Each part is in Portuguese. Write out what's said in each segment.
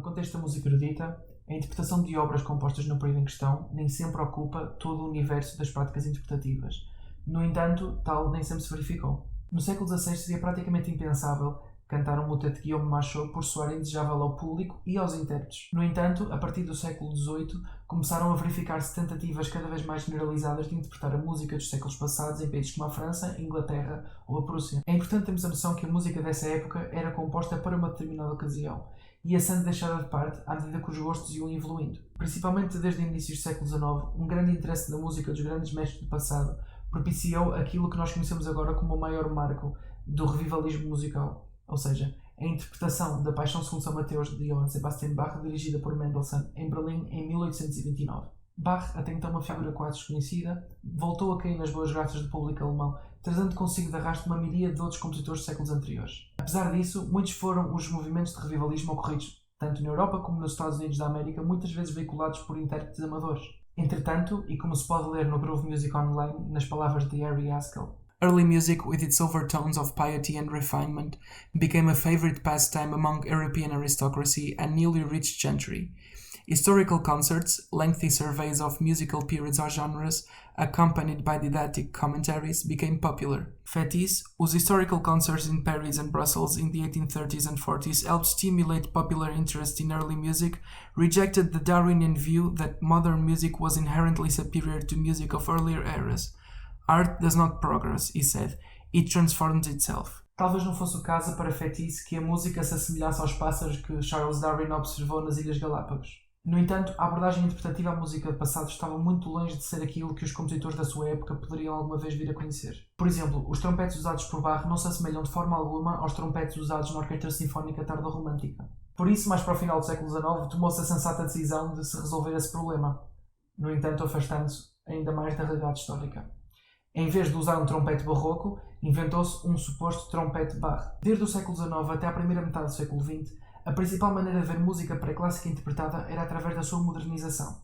contexto da música erudita, a interpretação de obras compostas no período em questão nem sempre ocupa todo o universo das práticas interpretativas. No entanto, tal nem sempre se verificou. No século XVI seria praticamente impensável cantar um motet de Guillaume Machaut por soar indesejável ao público e aos intérpretes. No entanto, a partir do século XVIII, começaram a verificar-se tentativas cada vez mais generalizadas de interpretar a música dos séculos passados em países como a França, a Inglaterra ou a Prússia. É importante termos a noção que a música dessa época era composta para uma determinada ocasião e ia sendo deixada de parte à medida que os gostos iam evoluindo. Principalmente desde o início do século XIX, um grande interesse na música dos grandes mestres do passado propiciou aquilo que nós conhecemos agora como o maior marco do revivalismo musical, ou seja, a interpretação da Paixão segundo São Mateus de Johann Sebastian Bach, dirigida por Mendelssohn em Berlim em 1829. Bach, até então uma figura quase desconhecida, voltou a cair nas boas graças do público alemão, trazendo consigo de arrasto uma miríade de outros compositores de séculos anteriores. Apesar disso, muitos foram os movimentos de revivalismo ocorridos tanto na Europa como nos Estados Unidos da América, muitas vezes veiculados por intérpretes amadores. Entretanto, e como se pode ler no Grove Music Online, nas palavras de Harry Haskell, early music, with its overtones of piety and refinement, became a favorite pastime among European aristocracy and newly reached gentry. Historical concerts, lengthy surveys of musical periods or genres, accompanied by didactic commentaries, became popular. Fétis, whose historical concerts in Paris and Brussels in the 1830s and 40s helped stimulate popular interest in early music, rejected the Darwinian view that modern music was inherently superior to music of earlier eras. Art does not progress, he said, it transforms itself. Talvez não fosse o caso para Fétis que a música se assemelhasse aos pássaros que Charles Darwin observou nas Ilhas Galápagos. No entanto, a abordagem interpretativa à música do passado estava muito longe de ser aquilo que os compositores da sua época poderiam alguma vez vir a conhecer. Por exemplo, os trompetes usados por Bach não se assemelham de forma alguma aos trompetes usados na Orquestra Sinfónica Tardo-Romântica. Por isso, mais para o final do século XIX, tomou-se a sensata decisão de se resolver esse problema, no entanto afastando-se ainda mais da realidade histórica. Em vez de usar um trompete barroco, inventou-se um suposto trompete Bach. Desde o século XIX até à primeira metade do século XX, a principal maneira de ver música pré-clássica interpretada era através da sua modernização,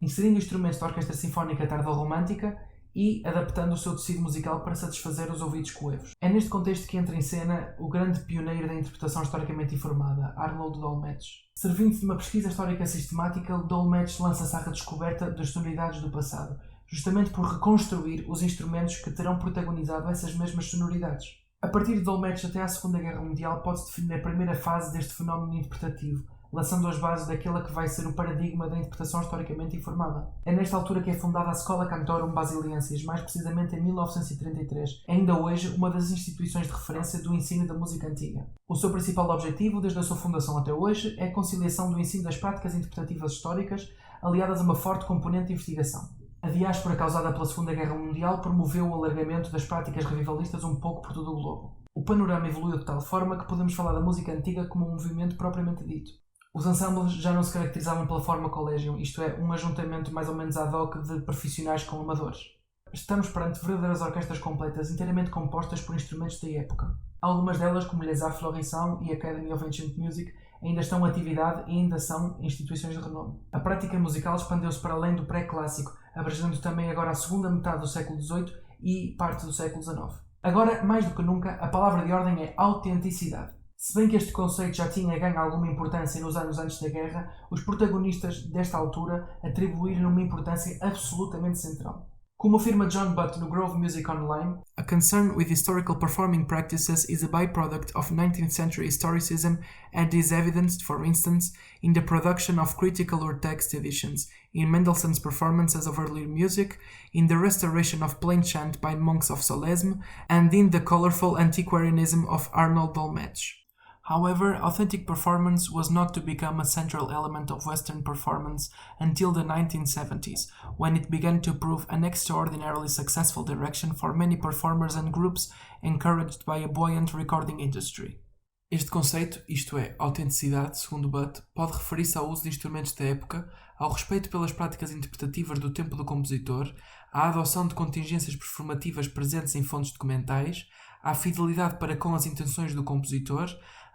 inserindo instrumentos da Orquestra Sinfónica Tardo-Romântica e adaptando o seu tecido musical para satisfazer os ouvidos coevos. É neste contexto que entra em cena o grande pioneiro da interpretação historicamente informada, Arnold Dolmetsch. Servindo-se de uma pesquisa histórica sistemática, Dolmetsch lança-se à redescoberta das sonoridades do passado, justamente por reconstruir os instrumentos que terão protagonizado essas mesmas sonoridades. A partir de Dolmetsch até à Segunda Guerra Mundial pode-se definir a primeira fase deste fenómeno interpretativo, lançando as bases daquela que vai ser o paradigma da interpretação historicamente informada. É nesta altura que é fundada a Schola Cantorum Basiliensis, mais precisamente em 1933, ainda hoje uma das instituições de referência do ensino da música antiga. O seu principal objetivo, desde a sua fundação até hoje, é a conciliação do ensino das práticas interpretativas históricas, aliadas a uma forte componente de investigação. A diáspora causada pela Segunda Guerra Mundial promoveu o alargamento das práticas revivalistas um pouco por todo o globo. O panorama evoluiu de tal forma que podemos falar da música antiga como um movimento propriamente dito. Os ensembles já não se caracterizavam pela forma collegium, isto é, um ajuntamento mais ou menos ad hoc de profissionais com amadores. Estamos perante verdadeiras orquestras completas, inteiramente compostas por instrumentos da época. Algumas delas, como Les Arts Florissants e Academy of Ancient Music, ainda estão em atividade e ainda são instituições de renome. A prática musical expandeu-se para além do pré-clássico, abrangendo também agora a segunda metade do século XVIII e parte do século XIX. Agora, mais do que nunca, a palavra de ordem é autenticidade. Se bem que este conceito já tinha ganho alguma importância nos anos antes da guerra, os protagonistas desta altura atribuíram uma importância absolutamente central. Como afirma John Butt no Grove Music Online, a concern with historical performing practices is a byproduct of 19th century historicism and is evidenced, for instance, in the production of critical or text editions, in Mendelssohn's performances of earlier music, in the restoration of plain chant by monks of Solesmes, and in the colorful antiquarianism of Arnold Dolmetsch. However, authentic performance was not to become a central element of Western performance until the 1970s, when it began to prove an extraordinarily successful direction for many performers and groups encouraged by a buoyant recording industry. Este conceito, isto é, autenticidade, segundo Butt, pode referir-se ao uso de instrumentos da época, ao respeito pelas práticas interpretativas do tempo do compositor, à adoção de contingências performativas presentes em fontes documentais, à fidelidade para com as intenções do compositor,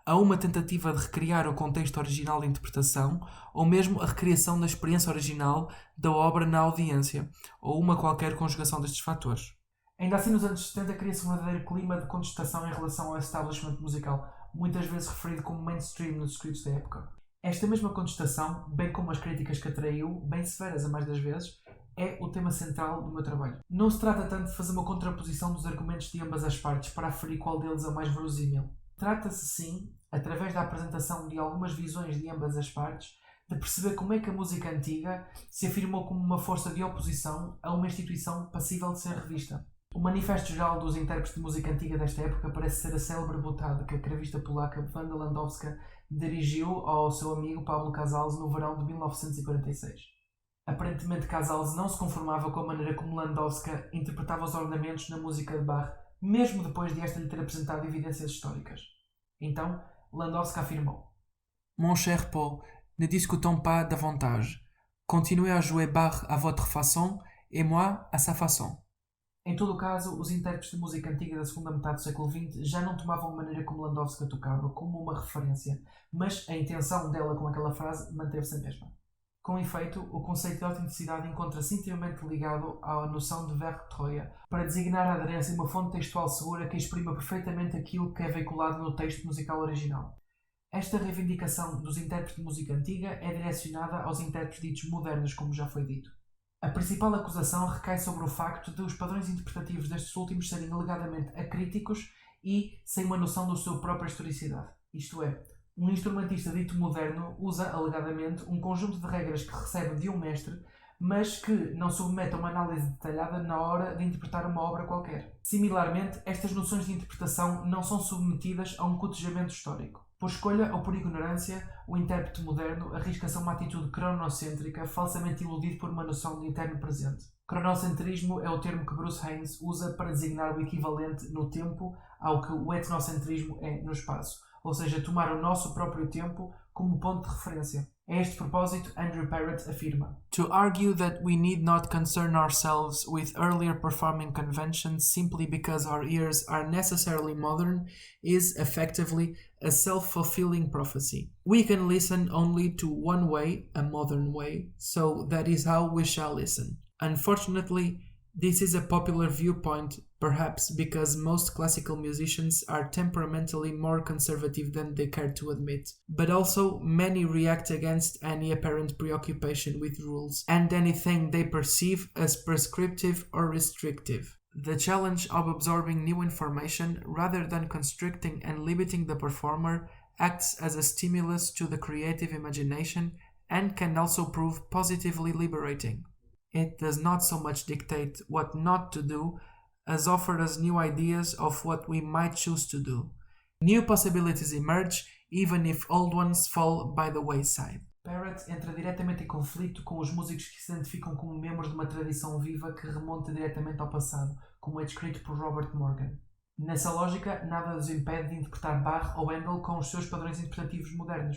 a uma tentativa de recriar o contexto original de interpretação, ou mesmo a recriação da experiência original da obra na audiência, ou uma qualquer conjugação destes fatores. Ainda assim, nos anos 70 cria-se um verdadeiro clima de contestação em relação ao establishment musical, muitas vezes referido como mainstream nos escritos da época. Esta mesma contestação, bem como as críticas que atraiu, bem severas a mais das vezes, é o tema central do meu trabalho. Não se trata tanto de fazer uma contraposição dos argumentos de ambas as partes para aferir qual deles é o mais verosímil. Trata-se, sim, através da apresentação de algumas visões de ambas as partes, de perceber como é que a música antiga se afirmou como uma força de oposição a uma instituição passível de ser revista. O manifesto geral dos intérpretes de música antiga desta época parece ser a célebre botada que a cravista polaca Wanda Landowska dirigiu ao seu amigo Pablo Casals no verão de 1946. Aparentemente Casals não se conformava com a maneira como Landowska interpretava os ornamentos na música de Bach, mesmo depois de esta lhe ter apresentado evidências históricas. Então, Landowska afirmou: Mon cher Paul, ne discutons pas davantage. Continuez à jouer Bach à votre façon et moi à sa façon. Em todo o caso, os intérpretes de música antiga da segunda metade do século XX já não tomavam a maneira como Landowska tocava como uma referência, mas a intenção dela com aquela frase manteve-se a mesma. Com efeito, o conceito de autenticidade encontra-se intimamente ligado à noção de Werktreuer, para designar a aderência a uma fonte textual segura que exprima perfeitamente aquilo que é veiculado no texto musical original. Esta reivindicação dos intérpretes de música antiga é direcionada aos intérpretes ditos modernos, como já foi dito. A principal acusação recai sobre o facto de os padrões interpretativos destes últimos serem alegadamente acríticos e sem uma noção da sua própria historicidade. Isto é, um instrumentista dito moderno usa, alegadamente, um conjunto de regras que recebe de um mestre, mas que não submete a uma análise detalhada na hora de interpretar uma obra qualquer. Similarmente, estas noções de interpretação não são submetidas a um cotejamento histórico. Por escolha ou por ignorância, o intérprete moderno arrisca-se a uma atitude cronocêntrica, falsamente iludido por uma noção de eterno presente. Cronocentrismo é o termo que Bruce Haynes usa para designar o equivalente no tempo ao que o etnocentrismo é no espaço, ou seja, tomar o nosso próprio tempo como ponto de referência. A este propósito, Andrew Parrott afirma: To argue that we need not concern ourselves with earlier performing conventions simply because our ears are necessarily modern is effectively a self-fulfilling prophecy. We can listen only to one way, a modern way, so that is how we shall listen. Unfortunately, this is a popular viewpoint, perhaps because most classical musicians are temperamentally more conservative than they care to admit. But also, many react against any apparent preoccupation with rules, and anything they perceive as prescriptive or restrictive. The challenge of absorbing new information, rather than constricting and limiting the performer, acts as a stimulus to the creative imagination and can also prove positively liberating. It does not so much dictate what not to do as offer us new ideas of what we might choose to do. New possibilities emerge even if old ones fall by the wayside. Parrott entra diretamente em conflito com os músicos que se identificam como membros de uma tradição viva que remonta diretamente ao passado, como é descrito por Robert Morgan. Nessa lógica, nada os impede de interpretar Bach ou Handel com os seus padrões interpretativos modernos,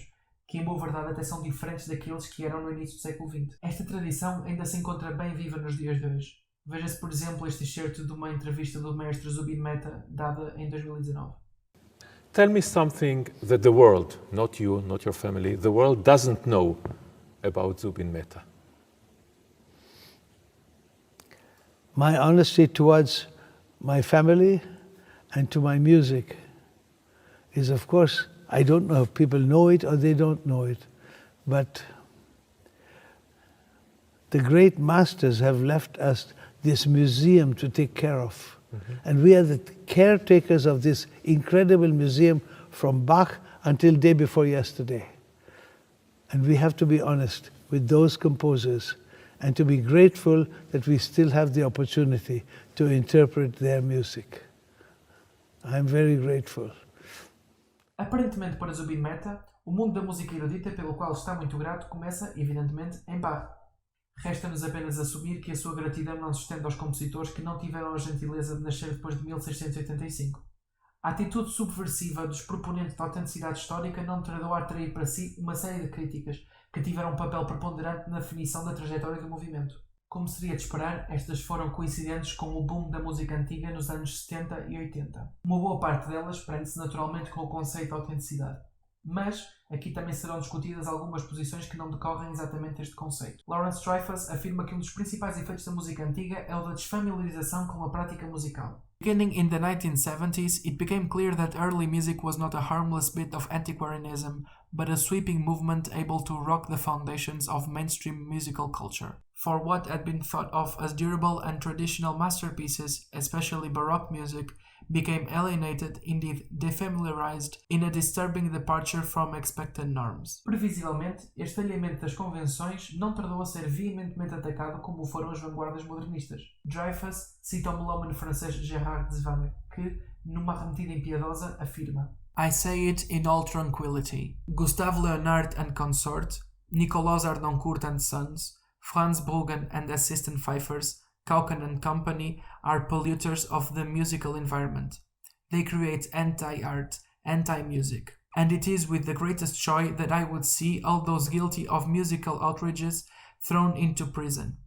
que em boa verdade até são diferentes daqueles que eram no início do século XX. Esta tradição ainda se encontra bem viva nos dias de hoje. Veja-se, por exemplo, este excerto de uma entrevista do maestro Zubin Mehta, dada em 2019. Tell me something that the world, not you, not your family, the world doesn't know about Zubin Mehta. My honesty towards my family and to my music is, of course, I don't know if people know it or they don't know it, but the great masters have left us this museum to take care of. Mm-hmm. And we are the caretakers of this incredible museum from Bach until day before yesterday. And we have to be honest with those composers and to be grateful that we still have the opportunity to interpret their music. I'm very grateful. Aparentemente para Zubin Mehta, o mundo da música erudita pelo qual está muito grato começa, evidentemente, em Bach. Resta-nos apenas assumir que a sua gratidão não se estende aos compositores que não tiveram a gentileza de nascer depois de 1685. A atitude subversiva dos proponentes da autenticidade histórica não tardou a atrair para si uma série de críticas que tiveram um papel preponderante na definição da trajetória do movimento. Como seria de esperar, estas foram coincidentes com o boom da música antiga nos anos 70 e 80. Uma boa parte delas prende-se naturalmente com o conceito de autenticidade. Mas aqui também serão discutidas algumas posições que não decorrem exatamente deste conceito. Lawrence Dreyfus afirma que um dos principais efeitos da música antiga é o da desfamiliarização com a prática musical. Beginning in the 1970s, it became clear that early music was not a harmless bit of antiquarianism, but a sweeping movement able to rock the foundations of mainstream musical culture. For what had been thought of as durable and traditional masterpieces, especially Baroque music, became alienated, indeed defamiliarized, in a disturbing departure from expected norms. Previsivelmente, este alinhamento das convenções não tardou a ser veementemente atacado como foram as vanguardas modernistas. Dreyfus cita o melómano francês Gérard Devanne, que, numa arremetida impiedosa, afirma: I say it in all tranquility. Gustave Leonard and consort, Nicolas Harnoncourt and sons, Franz Bruggen and assistant fifers, Kauken and company are polluters of the musical environment. They create anti-art, anti-music. And it is with the greatest joy that I would see all those guilty of musical outrages thrown into prison.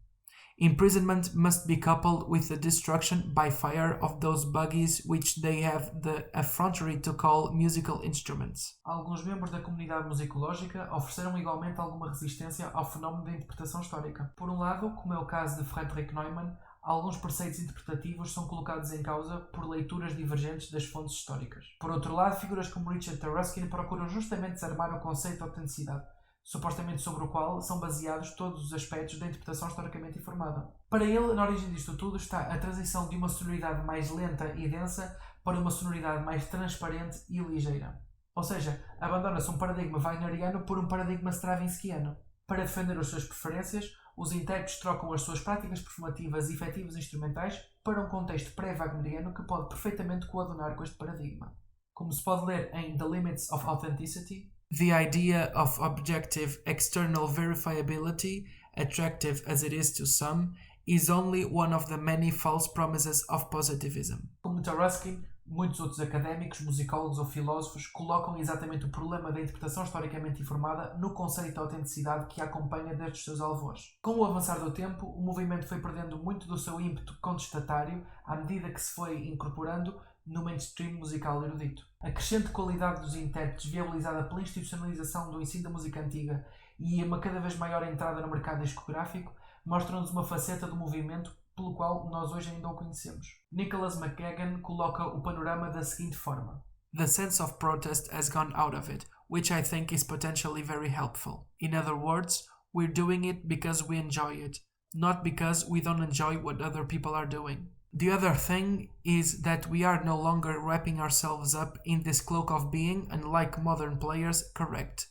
Imprisonment must be coupled with the destruction by fire of those buggies which they have the effrontery to call musical instruments. Alguns membros da comunidade musicológica ofereceram igualmente alguma resistência ao fenómeno da interpretação histórica. Por um lado, como é o caso de Friedrich Neumann, alguns preceitos interpretativos são colocados em causa por leituras divergentes das fontes históricas. Por outro lado, figuras como Richard Taruskin procuram justamente desarmar o conceito de autenticidade, supostamente sobre o qual são baseados todos os aspectos da interpretação historicamente informada. Para ele, na origem disto tudo está a transição de uma sonoridade mais lenta e densa para uma sonoridade mais transparente e ligeira. Ou seja, abandona-se um paradigma wagneriano por um paradigma stravinskiano. Para defender as suas preferências, os intérpretes trocam as suas práticas performativas e efetivas instrumentais para um contexto pré-wagneriano que pode perfeitamente coadunar com este paradigma. Como se pode ler em The Limits of Authenticity, the idea of objective external verifiability, attractive as it is to some, is only one of the many false promises of positivism. Como Taruskin, muitos outros académicos, musicólogos ou filósofos colocam exatamente o problema da interpretação historicamente informada no conceito de autenticidade que a acompanha desde os seus alvores. Com o avançar do tempo, o movimento foi perdendo muito do seu ímpeto contestatário à medida que se foi incorporando no mainstream musical erudito. A crescente qualidade dos intérpretes, viabilizada pela institucionalização do ensino da música antiga e uma cada vez maior entrada no mercado discográfico, mostram-nos uma faceta do movimento pelo qual nós hoje ainda o conhecemos. Nicholas McGagan coloca o panorama da seguinte forma: The sense of protest has gone out of it, which I think is potentially very helpful. In other words, we're doing it because we enjoy it, not because we don't enjoy what other people are doing. The other thing is that we are no longer wrapping ourselves up in this cloak of being, unlike modern players, correct.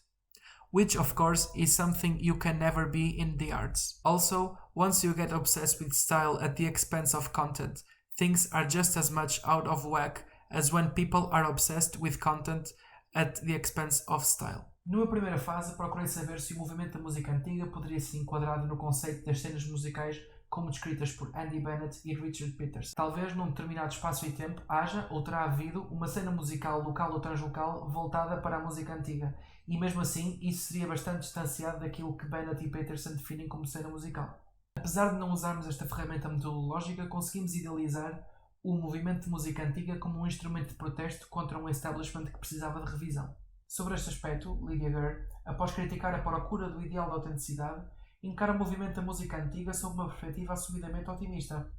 Which of course is something you can never be in the arts. Also, once you get obsessed with style at the expense of content, things are just as much out of whack as when people are obsessed with content at the expense of style. Numa primeira fase, procurei saber se o movimento da música antiga poderia ser enquadrado no conceito das cenas musicais como descritas por Andy Bennett e Richard Peters. Talvez num determinado espaço e tempo haja ou terá havido uma cena musical local ou translocal voltada para a música antiga, e mesmo assim isso seria bastante distanciado daquilo que Bennett e Peterson definem como cena musical. Apesar de não usarmos esta ferramenta metodológica, conseguimos idealizar o movimento de música antiga como um instrumento de protesto contra um establishment que precisava de revisão. Sobre este aspecto, Lydia Gurr, após criticar a procura do ideal da autenticidade, encara o movimento da música antiga sob uma perspectiva assumidamente otimista.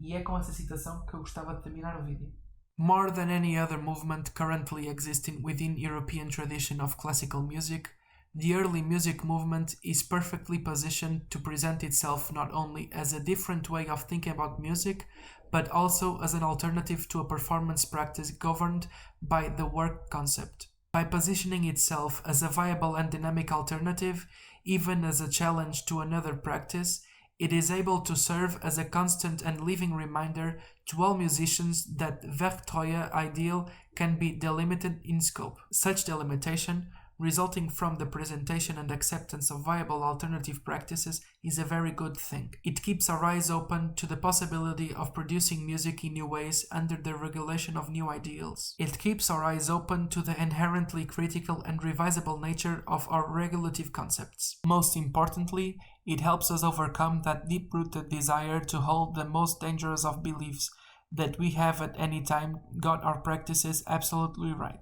E é com essa citação que eu gostava de terminar o vídeo. More than any other movement currently existing within European tradition of classical music, the early music movement is perfectly positioned to present itself not only as a different way of thinking about music, but also as an alternative to a performance practice governed by the work concept. By positioning itself as a viable and dynamic alternative, even as a challenge to another practice, it is able to serve as a constant and living reminder to all musicians that Werktreue ideal can be delimited in scope. Such delimitation, resulting from the presentation and acceptance of viable alternative practices, is a very good thing. It keeps our eyes open to the possibility of producing music in new ways under the regulation of new ideals. It keeps our eyes open to the inherently critical and revisable nature of our regulative concepts. Most importantly, it helps us overcome that deep-rooted desire to hold the most dangerous of beliefs, that we have at any time got our practices absolutely right.